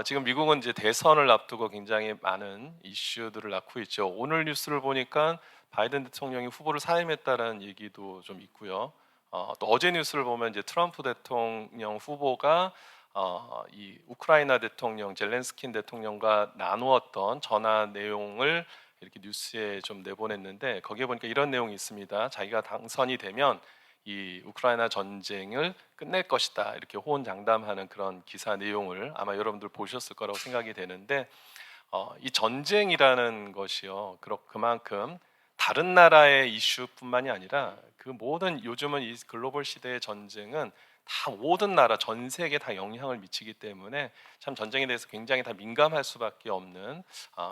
지금 미국은 이제 대선을 앞두고 굉장히 많은 이슈들을 낳고 있죠. 오늘 뉴스를 보니까 바이든 대통령이 후보를 사임했다는 얘기도 좀 있고요. 또 어제 뉴스를 보면 이제 트럼프 대통령 후보가 이 우크라이나 대통령 젤렌스킨 대통령과 나누었던 전화 내용을 이렇게 뉴스에 좀 내보냈는데, 거기에 보니까 이런 내용이 있습니다. 자기가 당선이 되면 이 우크라이나 전쟁을 끝낼 것이다, 이렇게 호언장담하는 그런 기사 내용을 아마 여러분들 보셨을 거라고 생각이 되는데, 이 전쟁이라는 것이요, 그만큼 다른 나라의 이슈뿐만이 아니라 그 모든, 요즘은 이 글로벌 시대의 전쟁은 다 모든 나라, 전 세계에 다 영향을 미치기 때문에 참 전쟁에 대해서 굉장히 다 민감할 수밖에 없는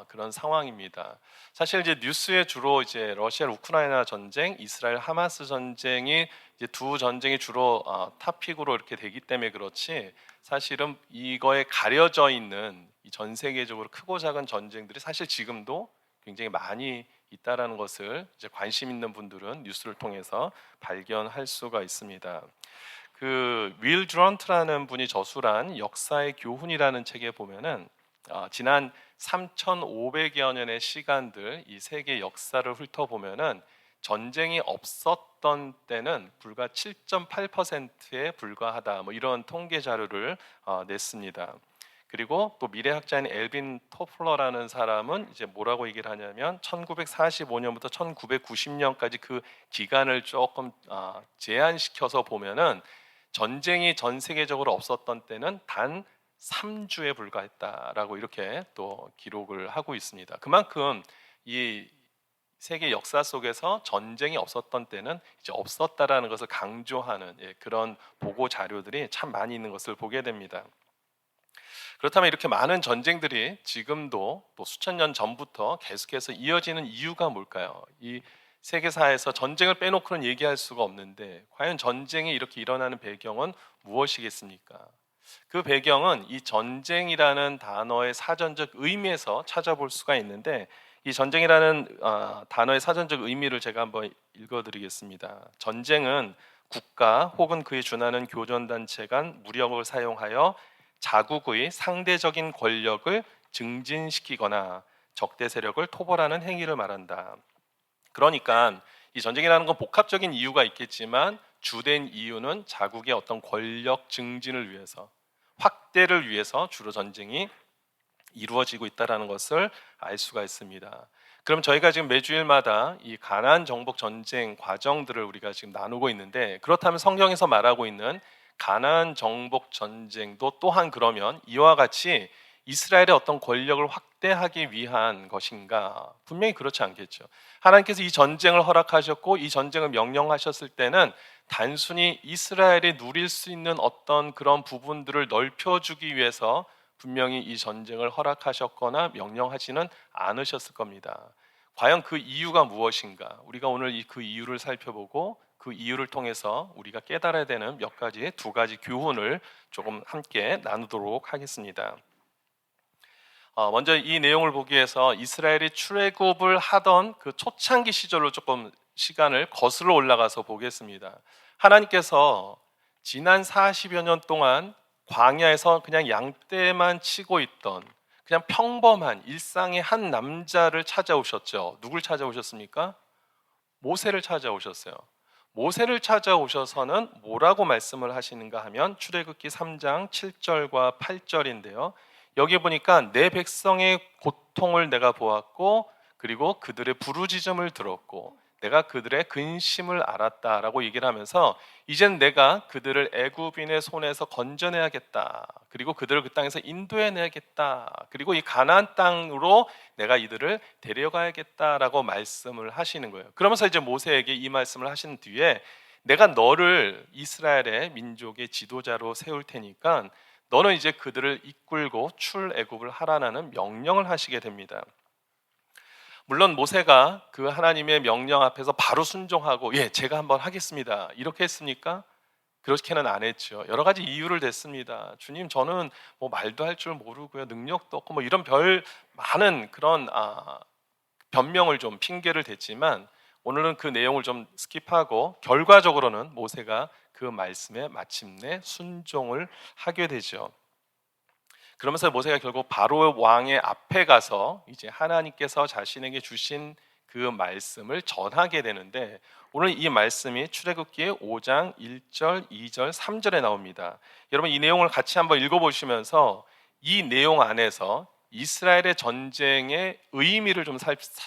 그런 상황입니다. 사실 이제 뉴스에 주로 이제 러시아 우크라이나 전쟁, 이스라엘 하마스 전쟁이 이제 두 전쟁이 주로 탑픽으로 이렇게 되기 때문에 그렇지, 사실은 이거에 가려져 있는 이 전 세계적으로 크고 작은 전쟁들이 사실 지금도 굉장히 많이 있다라는 것을 이제 관심 있는 분들은 뉴스를 통해서 발견할 수가 있습니다. 그윌 드런트라는 분이 저술한 역사의 교훈이라는 책에 보면은 지난 3,500여 년의 시간들, 이 세계 역사를 훑어보면은 전쟁이 없었던 때는 불과 7.8%에 불과하다, 뭐 이런 통계 자료를 냈습니다. 그리고 또 미래학자인 엘빈 토플러라는 사람은 이제 뭐라고 얘기를 하냐면, 1945년부터 1990년까지 그 기간을 조금 제한시켜서 보면은 전쟁이 전 세계적으로 없었던 때는 단 3주에 불과했다라고 이렇게 또 기록을 하고 있습니다. 그만큼 이 세계 역사 속에서 전쟁이 없었던 때는 이제 없었다라는 것을 강조하는 그런 보고 자료들이 참 많이 있는 것을 보게 됩니다. 그렇다면 이렇게 많은 전쟁들이 지금도 또 수천 년 전부터 계속해서 이어지는 이유가 뭘까요? 이 세계사에서 전쟁을 빼놓고는 얘기할 수가 없는데, 과연 전쟁이 이렇게 일어나는 배경은 무엇이겠습니까? 그 배경은 이 전쟁이라는 단어의 사전적 의미에서 찾아볼 수가 있는데, 이 전쟁이라는 단어의 사전적 의미를 제가 한번 읽어드리겠습니다. 전쟁은 국가 혹은 그에 준하는 교전단체 간 무력을 사용하여 자국의 상대적인 권력을 증진시키거나 적대 세력을 토벌하는 행위를 말한다. 그러니까 이 전쟁이라는 건 복합적인 이유가 있겠지만 주된 이유는 자국의 어떤 권력 증진을 위해서, 확대를 위해서 주로 전쟁이 이루어지고 있다는 것을 알 수가 있습니다. 그럼 저희가 지금 매주일마다 이 가나안 정복 전쟁 과정들을 우리가 지금 나누고 있는데, 그렇다면 성경에서 말하고 있는 가나안 정복 전쟁도 또한 그러면 이와 같이 이스라엘의 어떤 권력을 확대하기 위한 것인가? 분명히 그렇지 않겠죠. 하나님께서 이 전쟁을 허락하셨고 이 전쟁을 명령하셨을 때는 단순히 이스라엘이 누릴 수 있는 어떤 그런 부분들을 넓혀주기 위해서 분명히 이 전쟁을 허락하셨거나 명령하지는 않으셨을 겁니다. 과연 그 이유가 무엇인가? 우리가 오늘 그 이유를 살펴보고 그 이유를 통해서 우리가 깨달아야 되는 두 가지 교훈을 조금 함께 나누도록 하겠습니다. 먼저 이 내용을 보기 위해서 이스라엘이 출애굽을 하던 그 초창기 시절로 조금 시간을 거슬러 올라가서 보겠습니다. 하나님께서 지난 40여 년 동안 광야에서 그냥 양떼만 치고 있던 그냥 평범한 일상의 한 남자를 찾아오셨죠. 누굴 찾아오셨습니까? 모세를 찾아오셨어요. 모세를 찾아오셔서는 뭐라고 말씀을 하시는가 하면 출애굽기 3장 7절과 8절인데요. 여기 보니까 내 백성의 고통을 내가 보았고 그리고 그들의 부르짖음을 들었고 내가 그들의 근심을 알았다라고 얘기를 하면서, 이젠 내가 그들을 애굽인의 손에서 건져내야겠다, 그리고 그들을 그 땅에서 인도해내야겠다, 그리고 이 가나안 땅으로 내가 이들을 데려가야겠다라고 말씀을 하시는 거예요. 그러면서 이제 모세에게 이 말씀을 하신 뒤에 내가 너를 이스라엘의 민족의 지도자로 세울 테니까 너는 이제 그들을 이끌고 출애굽을 하라는 명령을 하시게 됩니다. 물론 모세가 그 하나님의 명령 앞에서 바로 순종하고 제가 한번 하겠습니다 이렇게 했습니까? 그렇게는 안 했죠. 여러 가지 이유를 댔습니다. 주님, 저는 뭐 말도 할 줄 모르고요, 능력도 없고 뭐 이런 별 많은 그런 변명을 좀 핑계를 댔지만, 오늘은 그 내용을 좀 스킵하고 결과적으로는 모세가 그 말씀에 마침내 순종을 하게 되죠. 그러면서 모세가 결국 바로 왕의 앞에 가서 이제 하나님께서 자신에게 주신 그 말씀을 전하게 되는데, 오늘 이 말씀이 출애굽기 5장 1절, 2절, 3절에 나옵니다. 여러분, 이 내용을 같이 한번 읽어보시면서 이 내용 안에서 이스라엘의 전쟁의 의미를 좀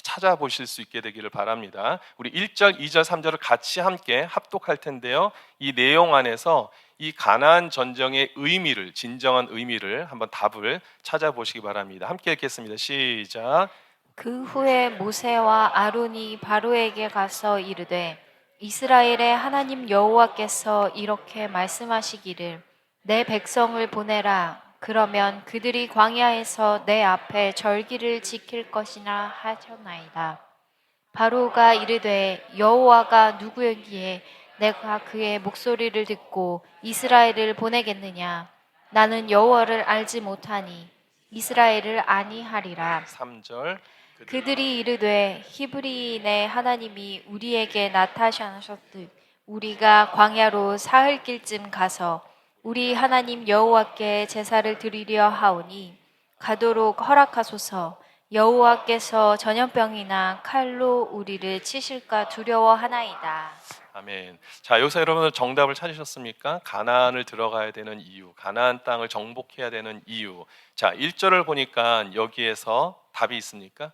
찾아보실 수 있게 되기를 바랍니다. 우리 1절, 2절, 3절을 같이 함께 합독할 텐데요, 이 내용 안에서 이 가나안 전쟁의 의미를, 진정한 의미를 한번 답을 찾아보시기 바랍니다. 함께 읽겠습니다. 시작. 그 후에 모세와 아론이 바로에게 가서 이르되 이스라엘의 하나님 여호와께서 이렇게 말씀하시기를 내 백성을 보내라. 그러면 그들이 광야에서 내 앞에 절기를 지킬 것이나 하셨나이다. 바로가 이르되 여호와가 누구이기에 내가 그의 목소리를 듣고 이스라엘을 보내겠느냐. 나는 여호와를 알지 못하니 이스라엘을 아니하리라. 3절. 그들이 이르되 히브리인의 하나님이 우리에게 나타나셨듯 우리가 광야로 사흘길쯤 가서 우리 하나님 여호와께 제사를 드리려 하오니 가도록 허락하소서. 여호와께서 전염병이나 칼로 우리를 치실까 두려워하나이다. 아멘. 자, 여기서 여러분들 정답을 찾으셨습니까? 가나안을 들어가야 되는 이유, 가나안 땅을 정복해야 되는 이유. 자, 1절을 보니까 여기에서 답이 있습니까?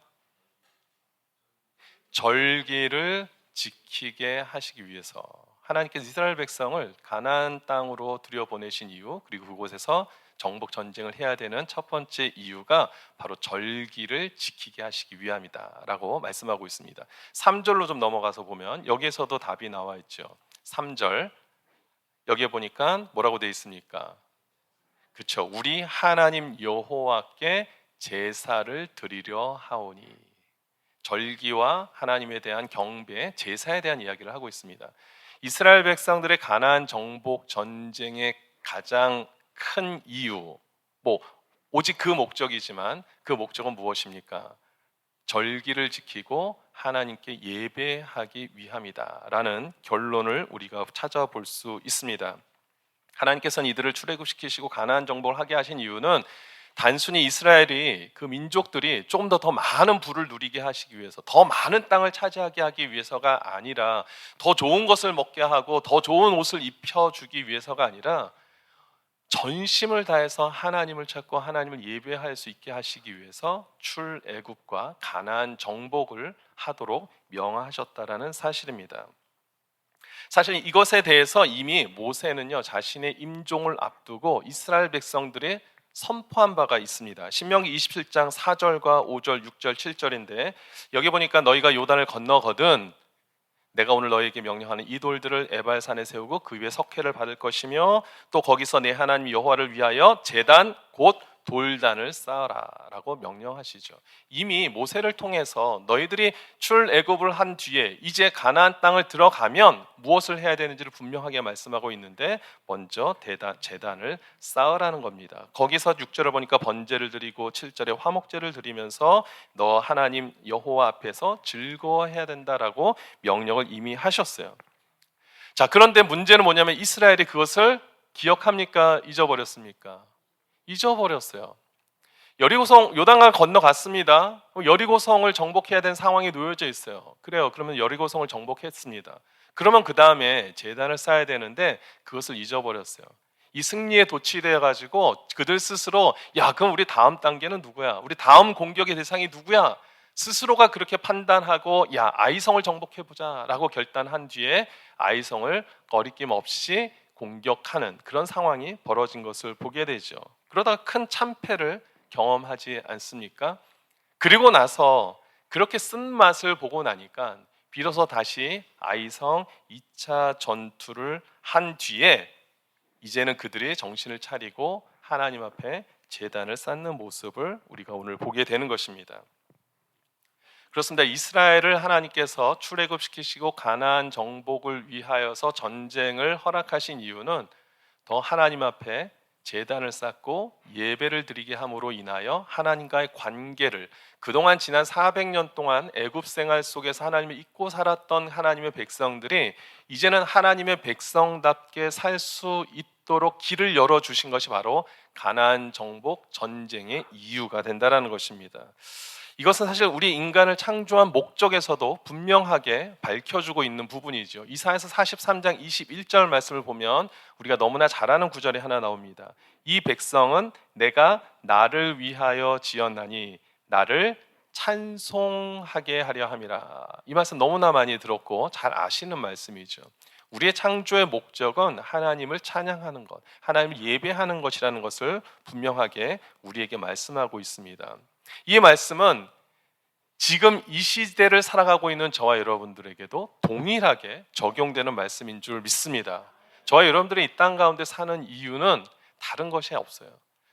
절기를 지키게 하시기 위해서 하나님께서 이스라엘 백성을 가나안 땅으로 들여보내신 이유, 그리고 그곳에서 정복 전쟁을 해야 되는 첫 번째 이유가 바로 절기를 지키게 하시기 위함이다라고 말씀하고 있습니다. 3절로 좀 넘어가서 보면 여기에서도 답이 나와 있죠. 3절 여기에 보니까 뭐라고 되어 있습니까? 그렇죠. 우리 하나님 여호와께 제사를 드리려 하오니. 절기와 하나님에 대한 경배, 제사에 대한 이야기를 하고 있습니다. 이스라엘 백성들의 가나안 정복 전쟁의 가장 큰 이유, 뭐 오직 그 목적이지만 그 목적은 무엇입니까? 절기를 지키고 하나님께 예배하기 위함이다라는 결론을 우리가 찾아볼 수 있습니다. 하나님께서는 이들을 출애굽시키시고 가나안 정복을 하게 하신 이유는 단순히 이스라엘이, 그 민족들이 조금 더 많은 부를 누리게 하시기 위해서, 더 많은 땅을 차지하게 하기 위해서가 아니라, 더 좋은 것을 먹게 하고 더 좋은 옷을 입혀주기 위해서가 아니라 전심을 다해서 하나님을 찾고 하나님을 예배할 수 있게 하시기 위해서 출애굽과 가나안 정복을 하도록 명하셨다라는 사실입니다. 사실 이것에 대해서 이미 모세는요, 자신의 임종을 앞두고 이스라엘 백성들의 선포한 바가 있습니다. 신명기 27장 4절과 5절, 6절, 7절인데 여기 보니까 너희가 요단을 건너거든 내가 오늘 너희에게 명령하는 이 돌들을 에발산에 세우고 그 위에 석회를 받을 것이며 또 거기서 내 하나님 여호와를 위하여 제단 곧 돌단을 쌓아라 라고 명령하시죠. 이미 모세를 통해서 너희들이 출애굽을 한 뒤에 이제 가나안 땅을 들어가면 무엇을 해야 되는지를 분명하게 말씀하고 있는데, 먼저 제단을 쌓으라는 겁니다. 거기서 6절을 보니까 번제를 드리고 7절에 화목제를 드리면서 너 하나님 여호와 앞에서 즐거워해야 된다라고 명령을 이미 하셨어요. 자, 그런데 문제는 뭐냐면 이스라엘이 그것을 기억합니까? 잊어버렸습니까? 잊어버렸어요. 여리고성 요단강 건너갔습니다. 여리고성을 정복해야 되는 상황이 놓여져 있어요. 그래요. 그러면 여리고성을 정복했습니다. 그러면 그 다음에 제단을 쌓아야 되는데 그것을 잊어버렸어요. 이 승리에 도취되어 가지고 그들 스스로 야, 그럼 우리 다음 단계는 누구야? 우리 다음 공격의 대상이 누구야? 스스로가 그렇게 판단하고 야, 아이성을 정복해 보자라고 결단한 뒤에 아이성을 거리낌 없이 공격하는 그런 상황이 벌어진 것을 보게 되죠. 그러다가 큰 참패를 경험하지 않습니까? 그리고 나서 그렇게 쓴맛을 보고 나니까 비로소 다시 아이성 2차 전투를 한 뒤에 이제는 그들이 정신을 차리고 하나님 앞에 제단을 쌓는 모습을 우리가 오늘 보게 되는 것입니다. 그렇습니다. 이스라엘을 하나님께서 출애굽시키시고 가나안 정복을 위하여서 전쟁을 허락하신 이유는 더 하나님 앞에 제단을 쌓고 예배를 드리게 함으로 인하여 하나님과의 관계를, 그동안 지난 400년 동안 애굽 생활 속에서 하나님을 잊고 살았던 하나님의 백성들이 이제는 하나님의 백성답게 살 수 있도록 길을 열어 주신 것이 바로 가나안 정복 전쟁의 이유가 된다라는 것입니다. 이것은 사실 우리 인간을 창조한 목적에서도 분명하게 밝혀주고 있는 부분이죠. 이사야서 43장 21절 말씀을 보면 우리가 너무나 잘 아는 구절이 하나 나옵니다. 이 백성은 내가 나를 위하여 지었나니 나를 찬송하게 하려 함이라. 이 말씀 너무나 많이 들었고 잘 아시는 말씀이죠. 우리의 창조의 목적은 하나님을 찬양하는 것, 하나님을 예배하는 것이라는 것을 분명하게 우리에게 말씀하고 있습니다. 이 말씀은 지금 이 시대를 살아가고 있는 저와 여러분들에게도 동일하게 적용되는 말씀인 줄 믿습니다. 저와 여러분들이 이 땅 가운데 사는 이유는 다른 것이 없어요.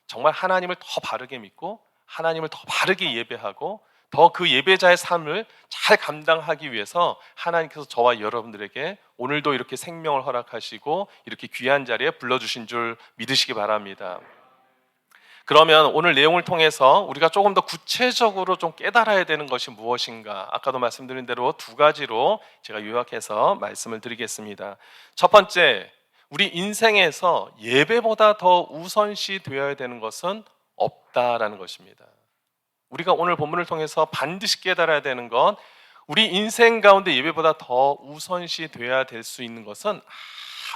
정말 하나님을 더 바르게 믿고 하나님을 더 바르게 예배하고 더 그 예배자의 삶을 잘 감당하기 위해서 하나님께서 저와 여러분들에게 오늘도 이렇게 생명을 허락하시고 이렇게 귀한 자리에 불러주신 줄 믿으시기 바랍니다. 그러면 오늘 내용을 통해서 우리가 조금 더 구체적으로 좀 깨달아야 되는 것이 무엇인가? 아까도 말씀드린 대로 두 가지로 제가 요약해서 말씀을 드리겠습니다. 첫 번째, 우리 인생에서 예배보다 더 우선시 되어야 되는 것은 없다라는 것입니다. 우리가 오늘 본문을 통해서 반드시 깨달아야 되는 건 우리 인생 가운데 예배보다 더 우선시 되어야 될 수 있는 것은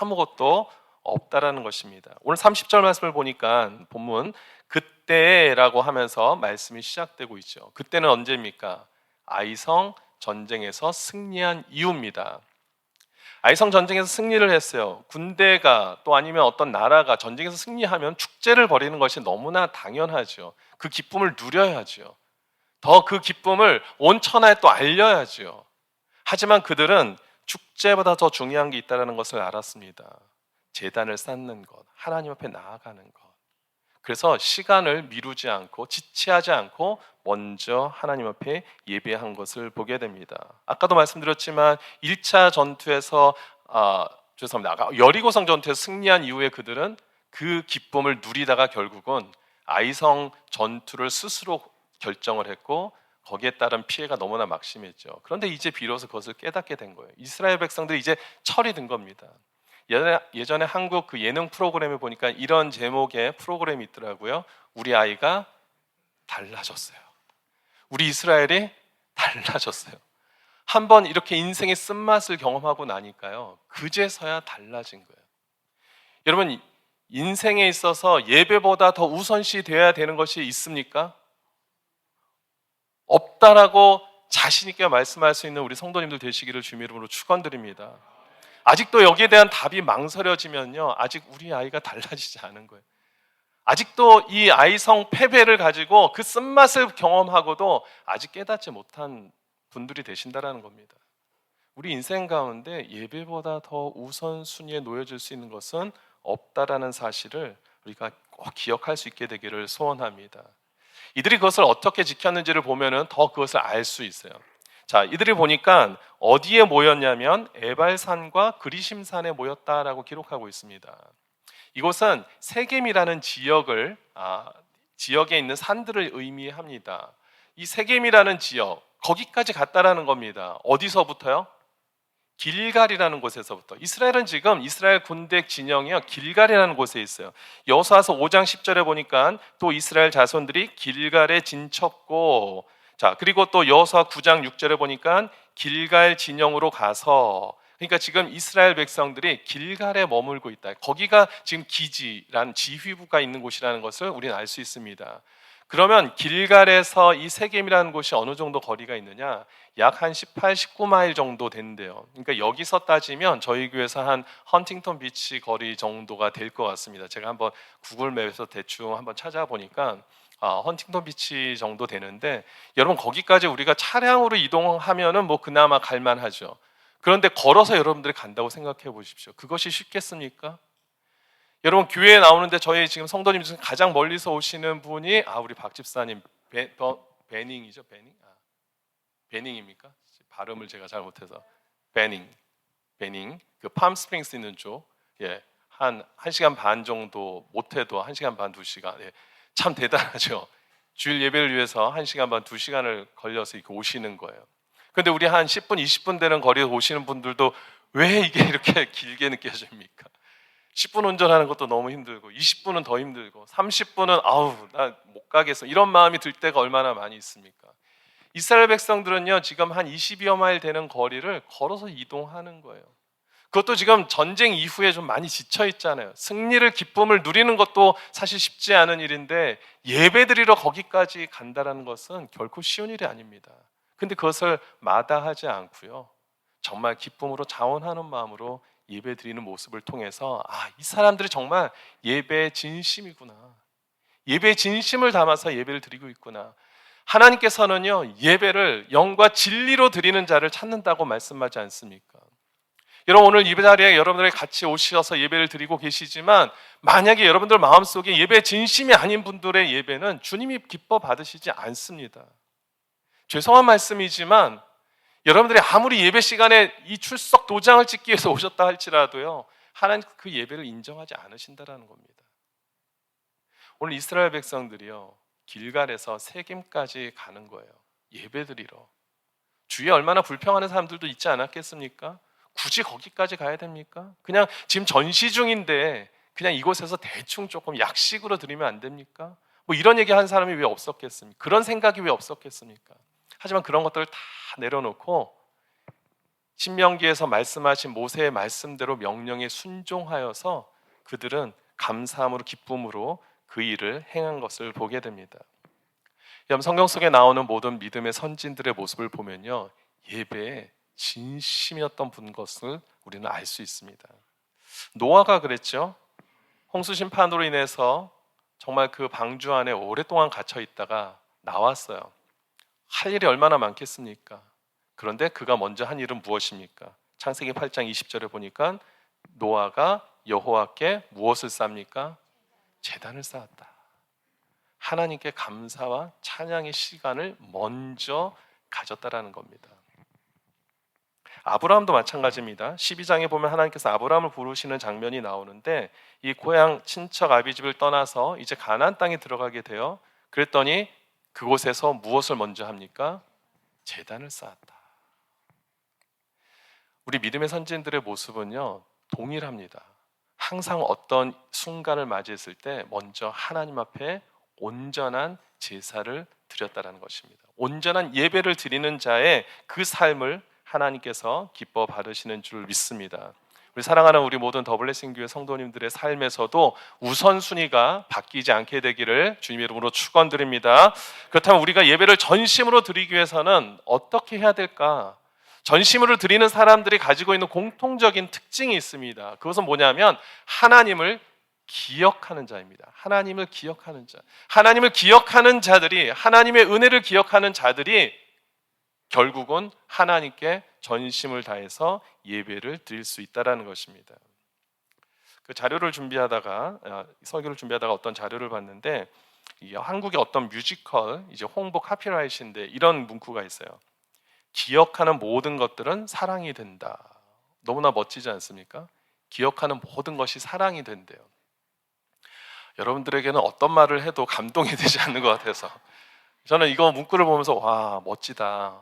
아무것도 없다라는 것입니다. 오늘 30절 말씀을 보니까 본문 그때라고 하면서 말씀이 시작되고 있죠. 그때는 언제입니까? 아이성 전쟁에서 승리한 이후입니다. 아이성 전쟁에서 승리를 했어요. 군대가 또 아니면 어떤 나라가 전쟁에서 승리하면 축제를 벌이는 것이 너무나 당연하죠. 그 기쁨을 누려야죠. 더 그 기쁨을 온 천하에 또 알려야죠. 하지만 그들은 축제보다 더 중요한 게 있다는 것을 알았습니다. 제단을 쌓는 것, 하나님 앞에 나아가는 것. 그래서 시간을 미루지 않고 지체하지 않고 먼저 하나님 앞에 예배한 것을 보게 됩니다. 아까도 말씀드렸지만 1차 전투에서 여리고성 전투에서 승리한 이후에 그들은 그 기쁨을 누리다가 결국은 아이성 전투를 스스로 결정을 했고 거기에 따른 피해가 너무나 막심했죠. 그런데 이제 비로소 그것을 깨닫게 된 거예요. 이스라엘 백성들이 이제 철이 든 겁니다. 예전에 한국 그 예능 프로그램에 보니까 이런 제목의 프로그램이 있더라고요. 우리 아이가 달라졌어요. 우리 이스라엘이 달라졌어요. 한번 이렇게 인생의 쓴맛을 경험하고 나니까요, 그제서야 달라진 거예요. 여러분, 인생에 있어서 예배보다 더 우선시 되어야 되는 것이 있습니까? 없다라고 자신 있게 말씀할 수 있는 우리 성도님들 되시기를 주님 이름으로 축원드립니다. 아직도 여기에 대한 답이 망설여지면요, 아직 우리 아이가 달라지지 않은 거예요. 아직도 이 아이성 패배를 가지고 그 쓴맛을 경험하고도 아직 깨닫지 못한 분들이 되신다라는 겁니다. 우리 인생 가운데 예배보다 더 우선순위에 놓여질 수 있는 것은 없다라는 사실을 우리가 꼭 기억할 수 있게 되기를 소원합니다. 이들이 그것을 어떻게 지켰는지를 보면은 더 그것을 알 수 있어요. 자, 이들이 보니까 어디에 모였냐면 에발산과 그리심산에 모였다라고 기록하고 있습니다. 이곳은 세겜이라는 지역에 있는 산들을 의미합니다. 이 세겜이라는 지역, 거기까지 갔다라는 겁니다. 어디서부터요? 길갈이라는 곳에서부터. 이스라엘은 지금 이스라엘 군대 진영이요, 길갈이라는 곳에 있어요. 여호수아서 5장 10절에 보니까 또 이스라엘 자손들이 길갈에 진쳤고, 자, 그리고 또 여호수아 9장 6절에 보니까 길갈 진영으로 가서, 그러니까 지금 이스라엘 백성들이 길갈에 머물고 있다. 거기가 지금 기지라는 지휘부가 있는 곳이라는 것을 우리는 알 수 있습니다. 그러면 길갈에서 이 세겜이라는 곳이 어느 정도 거리가 있느냐? 약 한 18, 19마일 정도 된대요. 그러니까 여기서 따지면 저희 교회에서 한 헌팅턴 비치 거리 정도가 될 것 같습니다. 제가 한번 구글맵에서 대충 한번 찾아보니까 헌팅턴 비치 정도 되는데, 여러분 거기까지 우리가 차량으로 이동하면은 뭐 그나마 갈만하죠. 그런데 걸어서 여러분들이 간다고 생각해 보십시오. 그것이 쉽겠습니까? 여러분 교회에 나오는데 저희 지금 성도님 중에 가장 멀리서 오시는 분이 우리 박 집사님 베닝이죠, 베닝. 베닝입니까? 발음을 제가 잘못해서 베닝 그 팜스프링스 있는 쪽, 예, 한 1시간 반 정도 못해도 1시간 반 2시간, 예, 참 대단하죠. 주일 예배를 위해서 1시간 반 2시간을 걸려서 이렇게 오시는 거예요. 근데 우리 한 10분 20분 되는 거리에 오시는 분들도 왜 이게 이렇게 길게 느껴집니까? 10분 운전하는 것도 너무 힘들고 20분은 더 힘들고 30분은 아우 나 못 가겠어 이런 마음이 들 때가 얼마나 많이 있습니까? 이스라엘 백성들은요 지금 한 20여 마일 되는 거리를 걸어서 이동하는 거예요. 그것도 지금 전쟁 이후에 좀 많이 지쳐 있잖아요. 승리를 기쁨을 누리는 것도 사실 쉽지 않은 일인데 예배드리러 거기까지 간다라는 것은 결코 쉬운 일이 아닙니다. 근데 그것을 마다하지 않고요, 정말 기쁨으로 자원하는 마음으로 예배드리는 모습을 통해서 이 사람들이 정말 예배의 진심이구나, 예배의 진심을 담아서 예배를 드리고 있구나. 하나님께서는요 예배를 영과 진리로 드리는 자를 찾는다고 말씀하지 않습니까? 여러분 오늘 예배 자리에 여러분들이 같이 오셔서 예배를 드리고 계시지만 만약에 여러분들 마음속에 예배 진심이 아닌 분들의 예배는 주님이 기뻐 받으시지 않습니다. 죄송한 말씀이지만 여러분들이 아무리 예배 시간에 이 출석 도장을 찍기 위해서 오셨다 할지라도요 하나님 그 예배를 인정하지 않으신다라는 겁니다. 오늘 이스라엘 백성들이요 길갈에서 세겜까지 가는 거예요. 예배드리러. 주위에 얼마나 불평하는 사람들도 있지 않았겠습니까? 굳이 거기까지 가야 됩니까? 그냥 지금 전시 중인데 그냥 이곳에서 대충 조금 약식으로 드리면 안 됩니까? 뭐 이런 얘기 한 사람이 왜 없었겠습니까? 그런 생각이 왜 없었겠습니까? 하지만 그런 것들을 다 내려놓고 신명기에서 말씀하신 모세의 말씀대로 명령에 순종하여서 그들은 감사함으로 기쁨으로 그 일을 행한 것을 보게 됩니다. 여러분 성경 속에 나오는 모든 믿음의 선진들의 모습을 보면요 예배에 진심이었던 분 것을 우리는 알 수 있습니다. 노아가 그랬죠. 홍수 심판으로 인해서 정말 그 방주 안에 오랫동안 갇혀 있다가 나왔어요. 할 일이 얼마나 많겠습니까? 그런데 그가 먼저 한 일은 무엇입니까? 창세기 8장 20절에 보니까 노아가 여호와께 무엇을 쌓습니까? 제단을 쌓았다. 하나님께 감사와 찬양의 시간을 먼저 가졌다라는 겁니다. 아브라함도 마찬가지입니다. 12장에 보면 하나님께서 아브라함을 부르시는 장면이 나오는데 이 고향 친척 아비집을 떠나서 이제 가나안 땅에 들어가게 돼요. 그랬더니 그곳에서 무엇을 먼저 합니까? 제단을 쌓았다. 우리 믿음의 선진들의 모습은요 동일합니다. 항상 어떤 순간을 맞이했을 때 먼저 하나님 앞에 온전한 제사를 드렸다라는 것입니다. 온전한 예배를 드리는 자의 그 삶을 하나님께서 기뻐 받으시는 줄 믿습니다. 우리 사랑하는 우리 모든 더블레싱 교회 성도님들의 삶에서도 우선순위가 바뀌지 않게 되기를 주님의 이름으로 축원드립니다. 그렇다면 우리가 예배를 전심으로 드리기 위해서는 어떻게 해야 될까? 전심으로 드리는 사람들이 가지고 있는 공통적인 특징이 있습니다. 그것은 뭐냐면 하나님을 기억하는 자입니다. 하나님을 기억하는 자. 하나님을 기억하는 자들이, 하나님의 은혜를 기억하는 자들이 결국은 하나님께 전심을 다해서 예배를 드릴 수 있다라는 것입니다. 그 자료를 준비하다가 설교를 준비하다가 어떤 자료를 봤는데 한국의 어떤 뮤지컬 이제 홍보 카피라이트인데 이런 문구가 있어요. 기억하는 모든 것들은 사랑이 된다. 너무나 멋지지 않습니까? 기억하는 모든 것이 사랑이 된대요. 여러분들에게는 어떤 말을 해도 감동이 되지 않는 것 같아서 저는 이거 문구를 보면서 와 멋지다.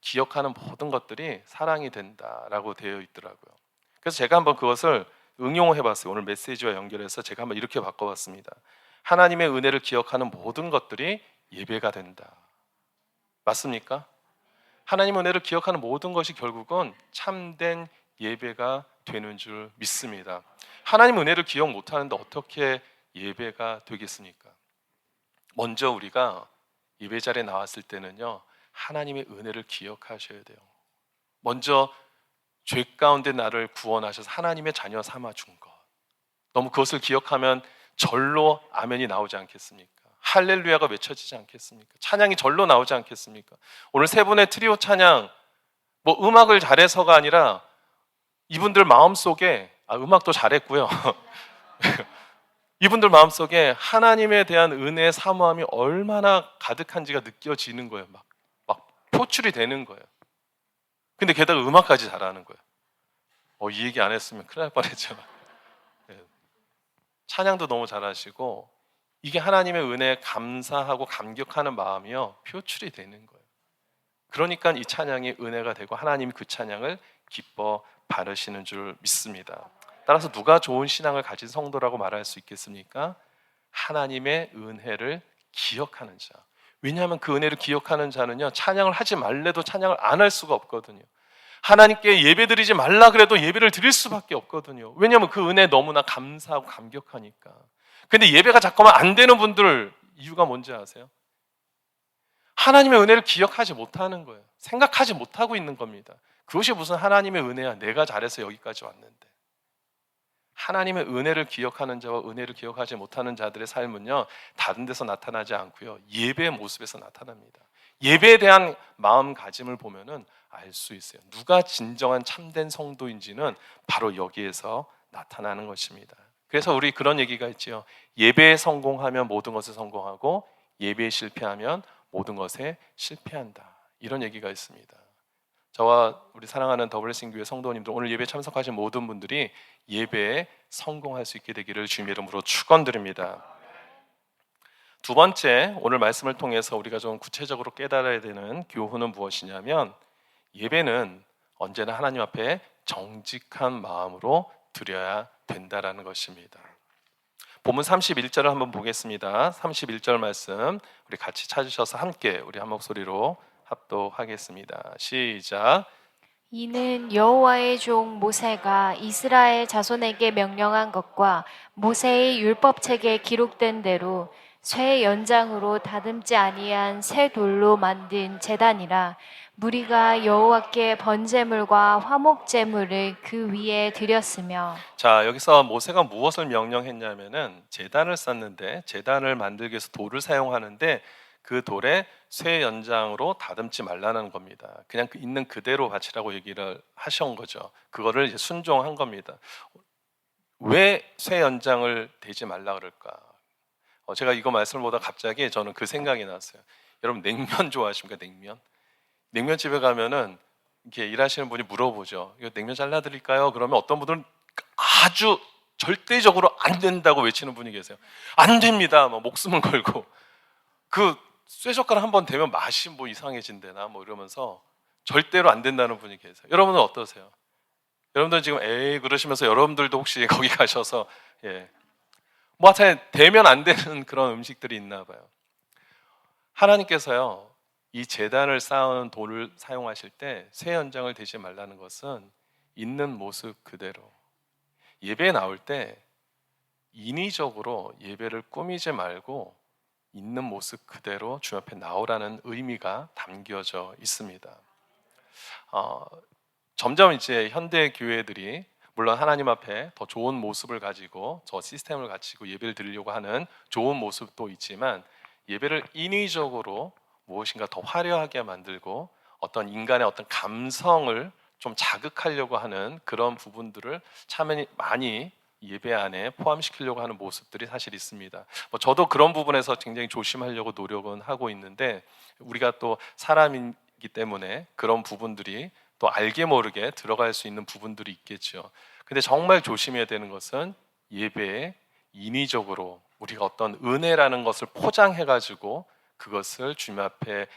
기억하는 모든 것들이 사랑이 된다라고 되어 있더라고요. 그래서 제가 한번 그것을 응용을 해봤어요. 오늘 메시지와 연결해서 제가 한번 이렇게 바꿔봤습니다. 하나님의 은혜를 기억하는 모든 것들이 예배가 된다. 맞습니까? 하나님의 은혜를 기억하는 모든 것이 결국은 참된 예배가 되는 줄 믿습니다. 하나님의 은혜를 기억 못하는데 어떻게 예배가 되겠습니까? 먼저 우리가 예배 자리에 나왔을 때는요 하나님의 은혜를 기억하셔야 돼요. 먼저 죄 가운데 나를 구원하셔서 하나님의 자녀 삼아 준 것, 너무 그것을 기억하면 절로 아멘이 나오지 않겠습니까? 할렐루야가 외쳐지지 않겠습니까? 찬양이 절로 나오지 않겠습니까? 오늘 세 분의 트리오 찬양 뭐 음악을 잘해서가 아니라 이분들 마음속에 음악도 잘했고요. 이분들 마음속에 하나님에 대한 은혜의 사모함이 얼마나 가득한지가 느껴지는 거예요. 막 표출이 되는 거예요. 근데 게다가 음악까지 잘하는 거예요. 이 얘기 안 했으면 큰일 날 뻔했죠. 예. 찬양도 너무 잘하시고 이게 하나님의 은혜에 감사하고 감격하는 마음이요 표출이 되는 거예요. 그러니까 이 찬양이 은혜가 되고 하나님이 그 찬양을 기뻐 바르시는 줄 믿습니다. 따라서 누가 좋은 신앙을 가진 성도라고 말할 수 있겠습니까? 하나님의 은혜를 기억하는 자. 왜냐하면 그 은혜를 기억하는 자는요 찬양을 하지 말래도 찬양을 안 할 수가 없거든요. 하나님께 예배드리지 말라 그래도 예배를 드릴 수밖에 없거든요. 왜냐하면 그 은혜에 너무나 감사하고 감격하니까. 근데 예배가 자꾸만 안 되는 분들 이유가 뭔지 아세요? 하나님의 은혜를 기억하지 못하는 거예요. 생각하지 못하고 있는 겁니다. 그것이 무슨 하나님의 은혜야. 내가 잘해서 여기까지 왔는데. 하나님의 은혜를 기억하는 자와 은혜를 기억하지 못하는 자들의 삶은요 다른 데서 나타나지 않고요 예배의 모습에서 나타납니다. 예배에 대한 마음가짐을 보면은 알 수 있어요. 누가 진정한 참된 성도인지는 바로 여기에서 나타나는 것입니다. 그래서 우리 그런 얘기가 있지요. 예배에 성공하면 모든 것에 성공하고 예배에 실패하면 모든 것에 실패한다. 이런 얘기가 있습니다. 저와 우리 사랑하는 더블레싱 교회 성도님들 오늘 예배 참석하신 모든 분들이 예배에 성공할 수 있게 되기를 주님의 이름으로 축원드립니다. 두 번째, 오늘 말씀을 통해서 우리가 좀 구체적으로 깨달아야 되는 교훈은 무엇이냐면 예배는 언제나 하나님 앞에 정직한 마음으로 드려야 된다라는 것입니다. 본문 31절을 한번 보겠습니다. 31절 말씀 우리 같이 찾으셔서 함께 우리 한 목소리로 합독하겠습니다. 시작. 이는 여호와의 종 모세가 이스라엘 자손에게 명령한 것과 모세의 율법책에 기록된 대로 쇠 연장으로 다듬지 아니한 새 돌로 만든 제단이라. 무리가 여호와께 번제물과 화목제물을 그 위에 드렸으며. 자, 여기서 모세가 무엇을 명령했냐면은 제단을 쌓는데 제단을 만들기 위해서 돌을 사용하는데 그 돌에 쇠 연장으로 다듬지 말라는 겁니다. 그냥 있는 그대로 바치라고 얘기를 하신 거죠. 그거를 이제 순종한 겁니다. 왜 쇠 연장을 대지 말라 그럴까? 제가 이거 말씀을 보다 갑자기 저는 그 생각이 났어요. 여러분 냉면 좋아하십니까? 냉면? 냉면집에 가면은 이렇게 일하시는 분이 물어보죠. 이거 냉면 잘라드릴까요? 그러면 어떤 분들은 아주 절대적으로 안 된다고 외치는 분이 계세요. 안 됩니다. 막 목숨을 걸고 그 쇠젓가락 한번 대면 맛이 뭐 이상해진대나 뭐 이러면서 절대로 안 된다는 분이 계세요. 여러분은 어떠세요? 여러분들 지금 에이 그러시면서 여러분들도 혹시 거기 가셔서 뭐 하여튼 대면 안 되는 그런 음식들이 있나 봐요. 하나님께서요 이 제단을 쌓은 돌을 사용하실 때 쇠 연장을 대지 말라는 것은 있는 모습 그대로 예배에 나올 때 인위적으로 예배를 꾸미지 말고 있는 모습 그대로 주 앞에 나오라는 의미가 담겨져 있습니다. 점점 이제 현대 교회들이 물론 하나님 앞에 더 좋은 모습을 가지고 저 시스템을 갖추고 예배를 드리려고 하는 좋은 모습도 있지만 예배를 인위적으로 무엇인가 더 화려하게 만들고 어떤 인간의 어떤 감성을 좀 자극하려고 하는 그런 부분들을 참 많이 예배 안에 포함시키려고 하는 모습들이 사실 있습니다. 저도 그런 부분에서 굉장히 조심하려고 노력은 하고 있는데 우리가 또 사람이기 때문에 그런 부분들이 또 알게 모르게 들어갈 수 있는 부분들이 있겠죠. 근데 정말 조심해야 되는 것은 예배에 인위적으로 우리가 어떤 은혜라는 것을 포장해가지고 그것을 주님 앞에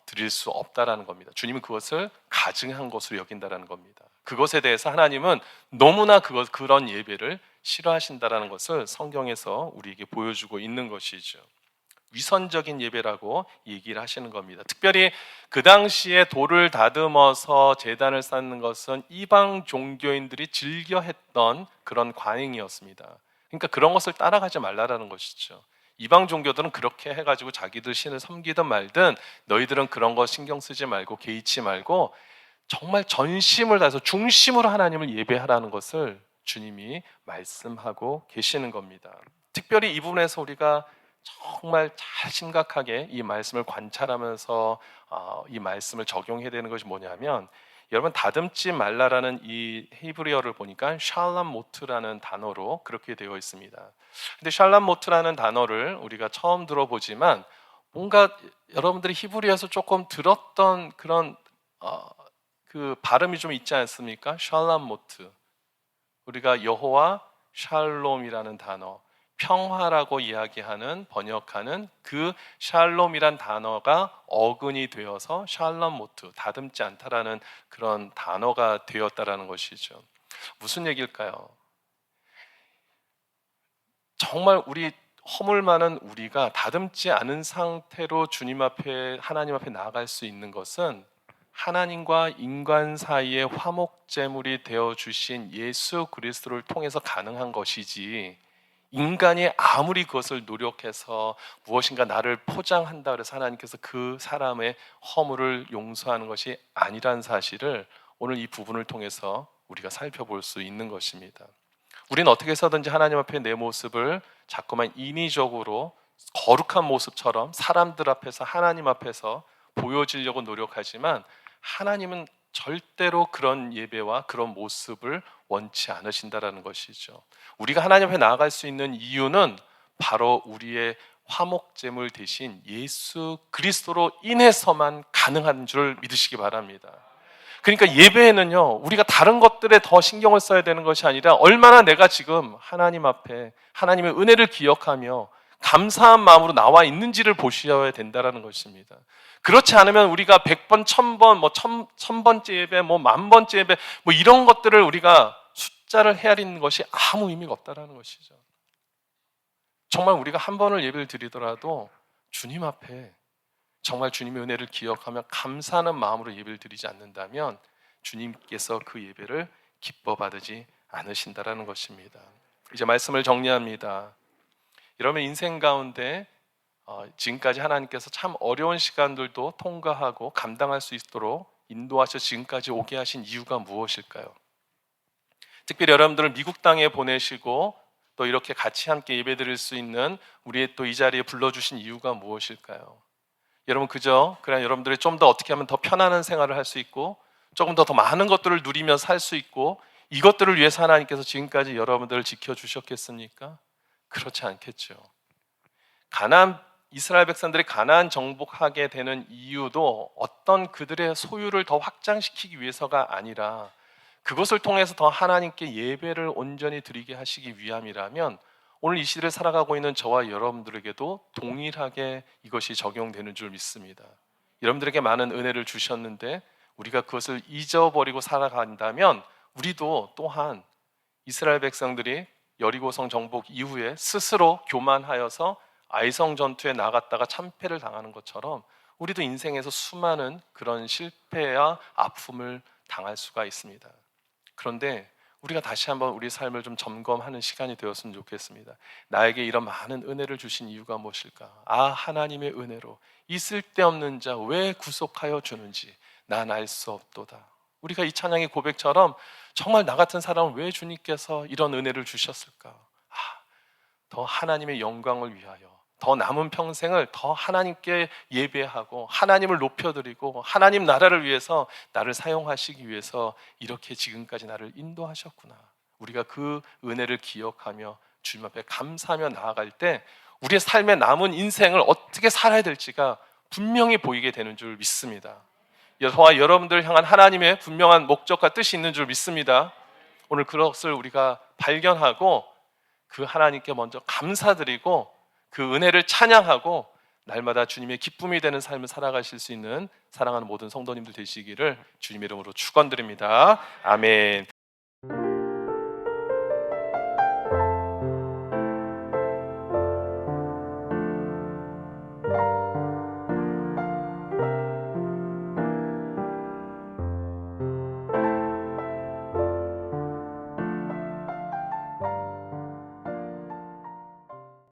드릴 수 없다라는 겁니다. 주님은 그것을 가증한 것으로 여긴다라는 겁니다. 그것에 대해서 하나님은 너무나 그런 예배를 싫어하신다라는 것을 성경에서 우리에게 보여주고 있는 것이죠. 위선적인 예배라고 얘기를 하시는 겁니다. 특별히 그 당시에 돌을 다듬어서 제단을 쌓는 것은 이방 종교인들이 즐겨 했던 그런 관행이었습니다. 그러니까 그런 것을 따라가지 말라라는 것이죠. 이방 종교들은 그렇게 해가지고 자기들 신을 섬기든 말든 너희들은 그런 거 신경 쓰지 말고 개의치 말고 정말 전심을 다해서 중심으로 하나님을 예배하라는 것을 주님이 말씀하고 계시는 겁니다. 특별히 이 부분에서 우리가 정말 잘 심각하게 이 말씀을 관찰하면서 이 말씀을 적용해야 되는 것이 뭐냐면 여러분 다듬지 말라라는 이 히브리어를 보니까 샬람모트라는 단어로 그렇게 되어 있습니다. 근데 샬람모트라는 단어를 우리가 처음 들어보지만 뭔가 여러분들이 히브리에서 조금 들었던 그런 그 발음이 좀 있지 않습니까? 샬람모트. 우리가 여호와 샬롬이라는 단어, 평화라고 이야기하는 번역하는 그 샬롬이란 단어가 어근이 되어서 샬람모트, 다듬지 않다라는 그런 단어가 되었다라는 것이죠. 무슨 얘기일까요? 정말 우리 허물 많은 우리가 다듬지 않은 상태로 주님 앞에, 하나님 앞에 나아갈 수 있는 것은 하나님과 인간 사이의 화목제물이 되어 주신 예수 그리스도를 통해서 가능한 것이지, 인간이 아무리 그것을 노력해서 무엇인가 나를 포장한다 그래서 하나님께서 그 사람의 허물을 용서하는 것이 아니란 사실을 오늘 이 부분을 통해서 우리가 살펴볼 수 있는 것입니다. 우리는 어떻게 해서든지 하나님 앞에 내 모습을 자꾸만 인위적으로 거룩한 모습처럼 사람들 앞에서, 하나님 앞에서 보여지려고 노력하지만 하나님은 절대로 그런 예배와 그런 모습을 원치 않으신다라는 것이죠. 우리가 하나님 앞에 나아갈 수 있는 이유는 바로 우리의 화목제물 대신 예수 그리스도로 인해서만 가능한 줄 믿으시기 바랍니다. 그러니까 예배에는요, 우리가 다른 것들에 더 신경을 써야 되는 것이 아니라 얼마나 내가 지금 하나님 앞에 하나님의 은혜를 기억하며 감사한 마음으로 나와 있는지를 보셔야 된다는 것입니다. 그렇지 않으면 우리가 100번, 1000번, 뭐 1000번째 예배, 뭐 10,000번째 예배, 뭐 이런 것들을 우리가 숫자를 헤아리는 것이 아무 의미가 없다는 것이죠. 정말 우리가 한 번을 예배를 드리더라도 주님 앞에 정말 주님의 은혜를 기억하며 감사하는 마음으로 예배를 드리지 않는다면 주님께서 그 예배를 기뻐 받으지 않으신다라는 것입니다. 이제 말씀을 정리합니다. 여러분 인생 가운데 지금까지 하나님께서 참 어려운 시간들도 통과하고 감당할 수 있도록 인도하셔 지금까지 오게 하신 이유가 무엇일까요? 특별히 여러분들을 미국 땅에 보내시고 또 이렇게 같이 함께 예배드릴 수 있는 우리의 또 이 자리에 불러주신 이유가 무엇일까요? 여러분 그저 그냥 여러분들이 좀 더 어떻게 하면 더 편안한 생활을 할 수 있고 조금 더 많은 것들을 누리며 살 수 있고 이것들을 위해서 하나님께서 지금까지 여러분들을 지켜주셨겠습니까? 그렇지 않겠죠. 이스라엘 백성들이 가나안 정복하게 되는 이유도 어떤 그들의 소유를 더 확장시키기 위해서가 아니라 그것을 통해서 더 하나님께 예배를 온전히 드리게 하시기 위함이라면 오늘 이 시대를 살아가고 있는 저와 여러분들에게도 동일하게 이것이 적용되는 줄 믿습니다. 여러분들에게 많은 은혜를 주셨는데 우리가 그것을 잊어버리고 살아간다면 우리도 또한 이스라엘 백성들이 여리고성 정복 이후에 스스로 교만하여서 아이성 전투에 나갔다가 참패를 당하는 것처럼 우리도 인생에서 수많은 그런 실패와 아픔을 당할 수가 있습니다. 그런데 우리가 다시 한번 우리 삶을 좀 점검하는 시간이 되었으면 좋겠습니다. 나에게 이런 많은 은혜를 주신 이유가 무엇일까? 하나님의 은혜로 이 쓸데없는 자 왜 구속하여 주는지 난 알 수 없도다. 우리가 이 찬양의 고백처럼 정말 나 같은 사람을 왜 주님께서 이런 은혜를 주셨을까? 더 하나님의 영광을 위하여 더 남은 평생을 더 하나님께 예배하고 하나님을 높여드리고 하나님 나라를 위해서 나를 사용하시기 위해서 이렇게 지금까지 나를 인도하셨구나. 우리가 그 은혜를 기억하며 주님 앞에 감사하며 나아갈 때 우리의 삶의 남은 인생을 어떻게 살아야 될지가 분명히 보이게 되는 줄 믿습니다. 저와 여러분들을 향한 하나님의 분명한 목적과 뜻이 있는 줄 믿습니다. 오늘 그것을 우리가 발견하고 그 하나님께 먼저 감사드리고 그 은혜를 찬양하고 날마다 주님의 기쁨이 되는 삶을 살아가실 수 있는 사랑하는 모든 성도님들 되시기를 주님의 이름으로 축원드립니다. 아멘.